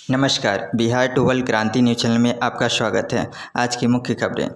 नमस्कार, Bihar to world क्रांति news channel में आपका स्वागत है। आज की मुख्य खबरें।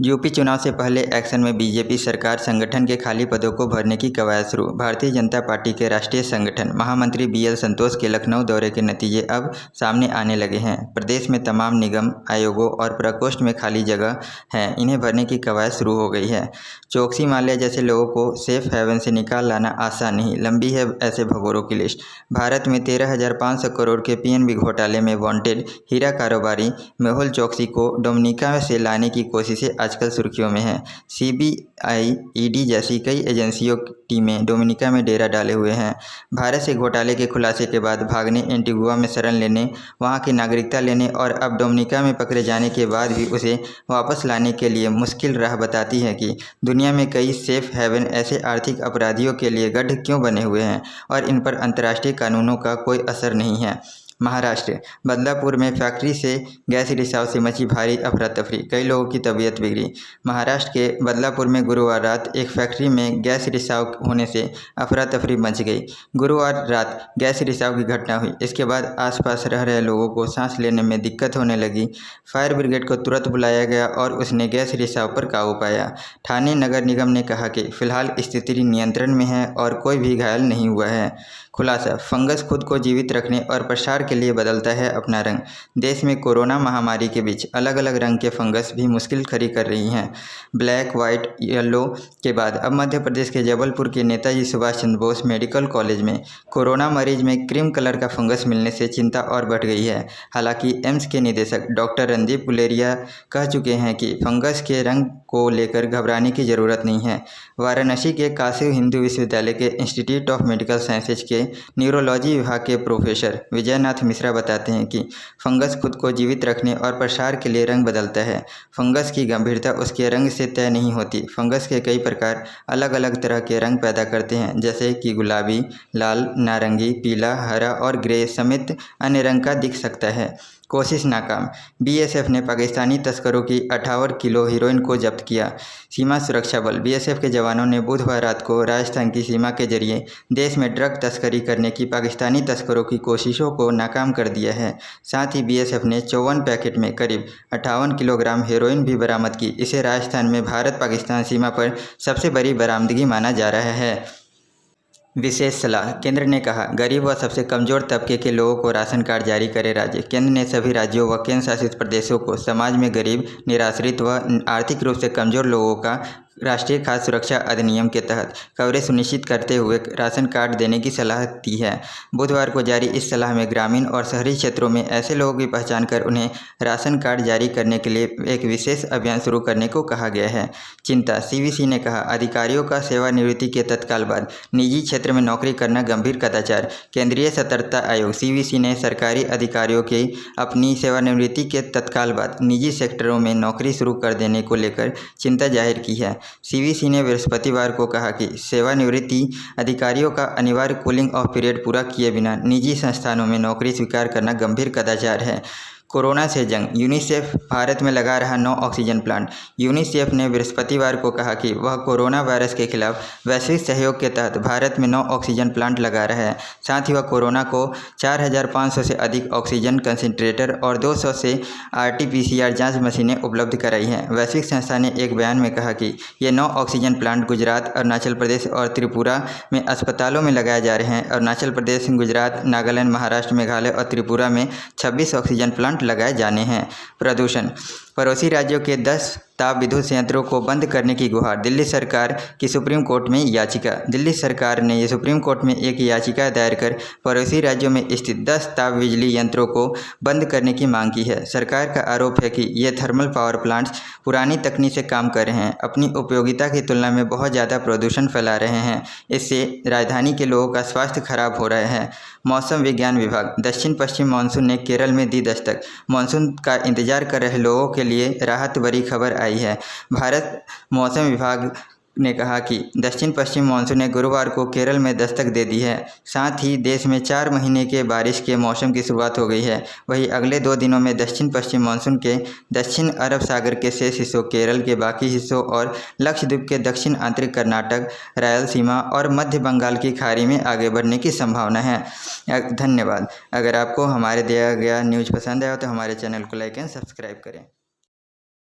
यूपी चुनाव से पहले एक्शन में बीजेपी सरकार, संगठन के खाली पदों को भरने की कवायद शुरू। भारतीय जनता पार्टी के राष्ट्रीय संगठन महामंत्री बीएल संतोष के लखनऊ दौरे के नतीजे अब सामने आने लगे हैं। प्रदेश में तमाम निगम, आयोगों और प्रकोष्ठ में खाली जगह हैं, इन्हें भरने की कवायद शुरू हो गई है। चोकसी माल्या जैसे लोगों को सेफ हेवन से निकाल लाना आसान नहीं, लंबी है ऐसे भगोड़ों की लिस्ट। भारत में 13,500 करोड़ के पीएनबी घोटाले में वांटेड हीरा कारोबारी मेहुल चोकसी को डोमिनिका से लाने की कोशिशें आजकल सुर्खियों में है। सीबीआई, ईडी जैसी कई एजेंसियों की टीमें डोमिनिका में डेरा डाले हुए हैं। भारत से घोटाले के खुलासे के बाद भागने, एंटीगुआ में शरण लेने, वहां की नागरिकता लेने और अब डोमिनिका में पकड़े जाने के बाद भी उसे वापस लाने के लिए मुश्किल राह बताती है कि दुनिया में कई सेफ हेवन ऐसे आर्थिक अपराधियों के लिए गढ़ क्यों बने हुए हैं और इन पर अंतर्राष्ट्रीय कानूनों का कोई असर नहीं है। महाराष्ट्र बदलापुर में फैक्ट्री से गैस रिसाव से मची भारी अफरा तफरी, कई लोगों की तबीयत बिगड़ी। महाराष्ट्र के बदलापुर में गुरुवार रात एक फैक्ट्री में गैस रिसाव होने से अफरा तफरी मच गई। गुरुवार रात गैस रिसाव की घटना हुई। इसके बाद आसपास रह रहे लोगों को सांस लेने में दिक्कत होने लगी। फायर ब्रिगेड को तुरंत बुलाया गया और उसने गैस रिसाव पर काबू पाया। ठाणे नगर निगम ने कहा कि फिलहाल स्थिति नियंत्रण में है और कोई भी घायल नहीं हुआ है। खुलासा, फंगस खुद को जीवित रखने और प्रसार के लिए बदलता है अपना रंग। देश में कोरोना महामारी के बीच अलग अलग रंग के फंगस भी मुश्किल खड़ी कर रही हैं। ब्लैक, वाइट, येलो के बाद अब मध्य प्रदेश के जबलपुर के नेताजी सुभाष चंद्र बोस मेडिकल कॉलेज में कोरोना मरीज में क्रीम कलर का फंगस मिलने से चिंता और बढ़ गई है। हालांकि एम्स के निदेशक डॉक्टर रणदीप गुलेरिया कह चुके हैं कि फंगस के रंग को लेकर घबराने की ज़रूरत नहीं है। वाराणसी के काशी हिंदू विश्वविद्यालय के इंस्टीट्यूट ऑफ मेडिकल साइंसेज के न्यूरोलॉजी विभाग के प्रोफेसर विजयनाथ मिश्रा बताते हैं कि फंगस खुद को जीवित रखने और प्रसार के लिए रंग बदलता है। फंगस की गंभीरता उसके रंग से तय नहीं होती। फंगस के कई प्रकार अलग अलग तरह के रंग पैदा करते हैं, जैसे कि गुलाबी, लाल, नारंगी, पीला, हरा और ग्रे समेत अन्य रंग का दिख सकता है। कोशिश नाकाम, बीएसएफ ने पाकिस्तानी तस्करों की 58 किलो हीरोइन को जब्त किया। सीमा सुरक्षा बल बीएसएफ के जवानों ने बुधवार रात को राजस्थान की सीमा के जरिए देश में ड्रग तस्करी करने की पाकिस्तानी तस्करों की कोशिशों को नाकाम कर दिया है। साथ ही बीएसएफ ने 54 पैकेट में करीब 58 किलोग्राम हेरोइन भी बरामद की। इसे राजस्थान में भारत पाकिस्तान सीमा पर सबसे बड़ी बरामदगी माना जा रहा है। विशेष सलाह, केंद्र ने कहा गरीब व सबसे कमजोर तबके के लोगों को राशन कार्ड जारी करे राज्य। केंद्र ने सभी राज्यों व केंद्र शासित प्रदेशों को समाज में गरीब, निराश्रित व आर्थिक रूप से कमजोर लोगों का राष्ट्रीय खाद्य सुरक्षा अधिनियम के तहत कवरेज सुनिश्चित करते हुए राशन कार्ड देने की सलाह दी है। बुधवार को जारी इस सलाह में ग्रामीण और शहरी क्षेत्रों में ऐसे लोगों की पहचान कर उन्हें राशन कार्ड जारी करने के लिए एक विशेष अभियान शुरू करने को कहा गया है। चिंता, सीवीसी ने कहा अधिकारियों का सेवानिवृत्ति के तत्काल बाद निजी क्षेत्र में नौकरी करना गंभीर कदाचार। केंद्रीय सतर्कता आयोग सीवीसी ने सरकारी अधिकारियों की अपनी सेवानिवृत्ति के तत्काल बाद निजी सेक्टरों में नौकरी शुरू कर देने को लेकर चिंता जाहिर की है। सीवीसी ने बृहस्पतिवार को कहा कि सेवानिवृत्ति अधिकारियों का अनिवार्य कूलिंग ऑफ पीरियड पूरा किए बिना निजी संस्थानों में नौकरी स्वीकार करना गंभीर कदाचार है। कोरोना से जंग, यूनिसेफ भारत में लगा रहा 9 ऑक्सीजन प्लांट। यूनिसेफ ने बृहस्पतिवार को कहा कि वह कोरोना वायरस के खिलाफ वैश्विक सहयोग के तहत भारत में 9 ऑक्सीजन प्लांट लगा रहा है। साथ ही वह कोरोना को 4,500 से अधिक ऑक्सीजन कंसंट्रेटर और 200 से RT-PCR जांच मशीनें उपलब्ध कराई हैं। वैश्विक संस्था ने एक बयान में कहा कि ये 9 ऑक्सीजन प्लांट गुजरात, अरुणाचल प्रदेश और त्रिपुरा में अस्पतालों में लगाए जा रहे हैं। अरुणाचल प्रदेश, गुजरात, नागालैंड, महाराष्ट्र, मेघालय और त्रिपुरा में 26 ऑक्सीजन प्लांट लगाए जाने हैं। प्रदूषण, पड़ोसी राज्यों के 10 ताप विद्युत संयंत्रों को बंद करने की गुहार। दिल्ली सरकार की सुप्रीम कोर्ट में याचिका। दिल्ली सरकार ने ये सुप्रीम कोर्ट में एक याचिका दायर कर पड़ोसी राज्यों में स्थित 10 ताप बिजली यंत्रों को बंद करने की मांग की है। सरकार का आरोप है कि ये थर्मल पावर प्लांट्स पुरानी तकनीक से काम कर रहे हैं, अपनी उपयोगिता की तुलना में बहुत ज़्यादा प्रदूषण फैला रहे हैं। इससे राजधानी के लोगों का स्वास्थ्य खराब हो रहा है। मौसम विज्ञान विभाग, दक्षिण पश्चिम मानसून ने केरल में दी दस्तक। मानसून का इंतजार कर रहे लोगों के लिए राहत भरी खबर आई है। भारत मौसम विभाग ने कहा कि दक्षिण पश्चिम मानसून ने गुरुवार को केरल में दस्तक दे दी है। साथ ही देश में 4 महीने के बारिश के मौसम की शुरुआत हो गई है। वहीं अगले 2 दिनों में दक्षिण पश्चिम मानसून के दक्षिण अरब सागर के शेष हिस्सों, केरल के बाकी हिस्सों और लक्षद्वीप के दक्षिण आंतरिक कर्नाटक, रायलसीमा और मध्य बंगाल की खाड़ी में आगे बढ़ने की संभावना है। धन्यवाद। अगर आपको हमारे दिया गया न्यूज़ पसंद आया तो हमारे चैनल को लाइक एंड सब्सक्राइब करें।